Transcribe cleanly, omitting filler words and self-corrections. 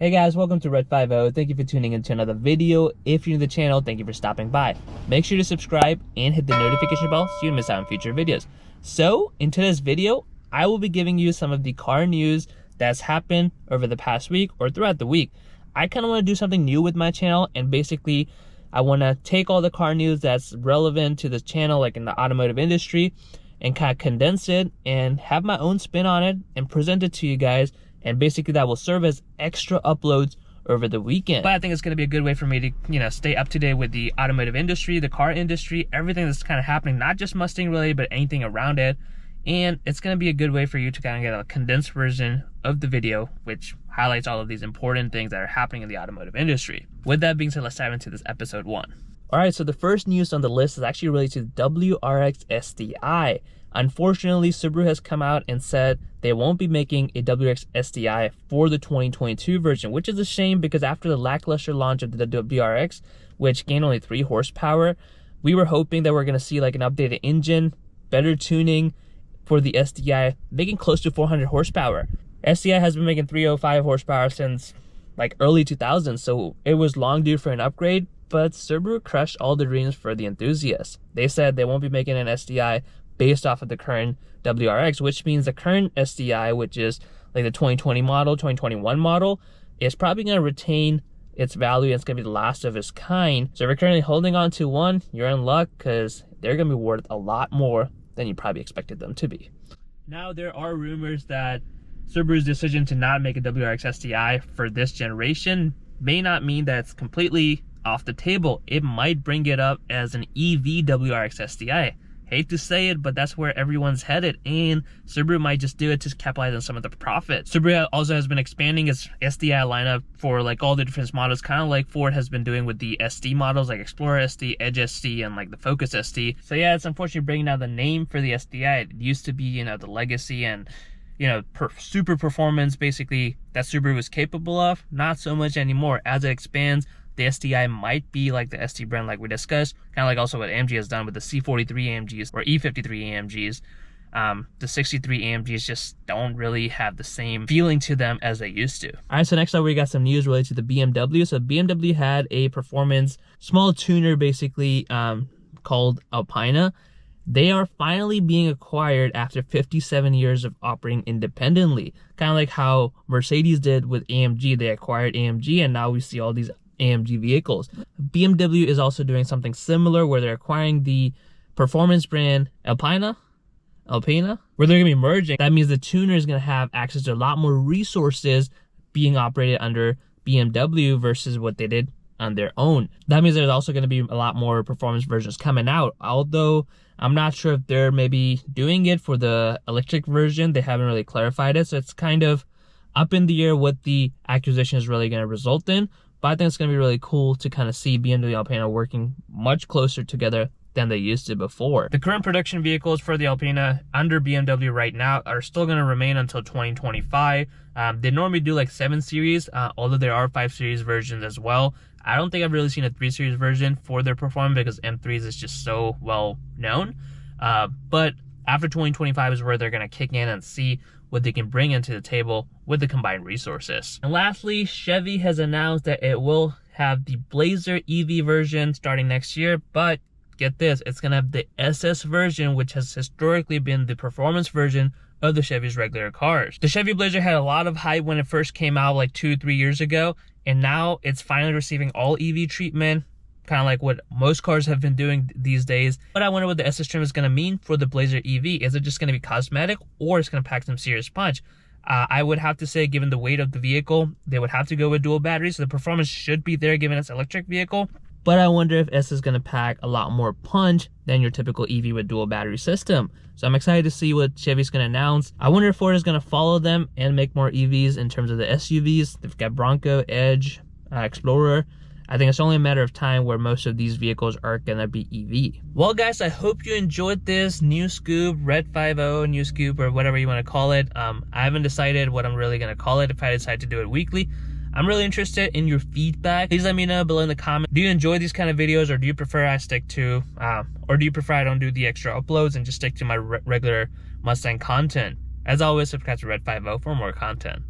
Hey guys, welcome to Red 50. Thank you for tuning into another video. If you're new to the channel, thank you for stopping by. Make sure to subscribe and hit the notification bell so you don't miss out on future videos. So, in today's video, I will be giving you some of the car news that's happened over the past week or throughout the week. I kind of want to do something new with my channel, and basically, I want to take all the car news that's relevant to this channel, like in the automotive industry, and kind of condense it and have my own spin on it and present it to you guys. And basically that will serve as extra uploads over the weekend. But I think it's going to be a good way for me to, stay up to date with the automotive industry, the car industry, everything that's kind of happening, not just Mustang related, but anything around it. And it's going to be a good way for you to kind of get a condensed version of the video, which highlights all of these important things that are happening in the automotive industry. With that being said, let's dive into this episode 1. All right, so the first news on the list is actually related to WRX STI. Unfortunately, Subaru has come out and said they won't be making a WRX STI for the 2022 version, which is a shame because after the lackluster launch of the WRX, which gained only 3 horsepower, we were hoping that we're going to see like an updated engine, better tuning for the STI, making close to 400 horsepower. STI has been making 305 horsepower since like early 2000s, so it was long due for an upgrade, but Subaru crushed all the dreams for the enthusiasts. They said they won't be making an STI based off of the current WRX, which means the current STI, which is like the 2020 model, 2021 model, is probably going to retain its value and it's going to be the last of its kind. So if you're currently holding on to one, you're in luck because they're going to be worth a lot more than you probably expected them to be. Now, there are rumors that Subaru's decision to not make a WRX STI for this generation may not mean that it's completely off the table. It might bring it up as an EV WRX STI. Hate to say it, but that's where everyone's headed, and Subaru might just do it to capitalize on some of the profit. Subaru also has been expanding its STI lineup for like all the different models, kind of like Ford has been doing with the ST models, like Explorer ST, Edge ST, and like the Focus ST. So yeah, it's unfortunately bringing down the name for the STI. It used to be, the legacy and super performance basically that Subaru was capable of. Not so much anymore. As it expands, the STI might be like the ST brand like we discussed, kind of like also what AMG has done with the C43 AMGs or E53 AMGs. The 63 AMGs just don't really have the same feeling to them as they used to. All right, so next up we got some news related to the BMW. So BMW had a performance small tuner basically called Alpina. They are finally being acquired after 57 years of operating independently. Kind of like how Mercedes did with AMG. They acquired AMG and now we see all these AMG vehicles. BMW is also doing something similar where they're acquiring the performance brand Alpina, where they're going to be merging. That means the tuner is going to have access to a lot more resources being operated under BMW versus what they did on their own. That means there's also going to be a lot more performance versions coming out, although I'm not sure if they're maybe doing it for the electric version. They haven't really clarified it, so it's kind of up in the air what the acquisition is really going to result in. But I think it's going to be really cool to kind of see BMW Alpina working much closer together than they used to before. The current production vehicles for the Alpina under BMW right now are still going to remain until 2025. They normally do like 7 series, although there are 5 series versions as well. I don't think I've really seen a 3 series version for their performance because M3s is just so well known. But after 2025 is where they're going to kick in and see what they can bring into the table with the combined resources. And lastly, Chevy has announced that it will have the Blazer EV version starting next year, but get this, it's gonna have the SS version, which has historically been the performance version of the Chevy's regular cars. The Chevy Blazer had a lot of hype when it first came out like 2-3 years ago, and now it's finally receiving all EV treatment, kind of like what most cars have been doing these days. But I wonder what the SS trim is going to mean for the Blazer EV. Is it just going to be cosmetic or it's going to pack some serious punch? I would have to say, given the weight of the vehicle, they would have to go with dual batteries. So the performance should be there given it's an electric vehicle. But I wonder if S is going to pack a lot more punch than your typical EV with dual battery system. So I'm excited to see what Chevy's going to announce. I wonder if Ford is going to follow them and make more EVs in terms of the SUVs. They've got Bronco, Edge, Explorer. I think it's only a matter of time where most of these vehicles are gonna be EV. Well guys, I hope you enjoyed this new scoop, Red 50 new scoop, or whatever you want to call it. I haven't decided what I'm really gonna call it if I decide to do it weekly. I'm really interested in your feedback. Please let me know below in the comments. Do you enjoy these kind of videos, or do you prefer I stick to, or do you prefer I don't do the extra uploads and just stick to my regular Mustang content? As always, subscribe to Red 50 for more content.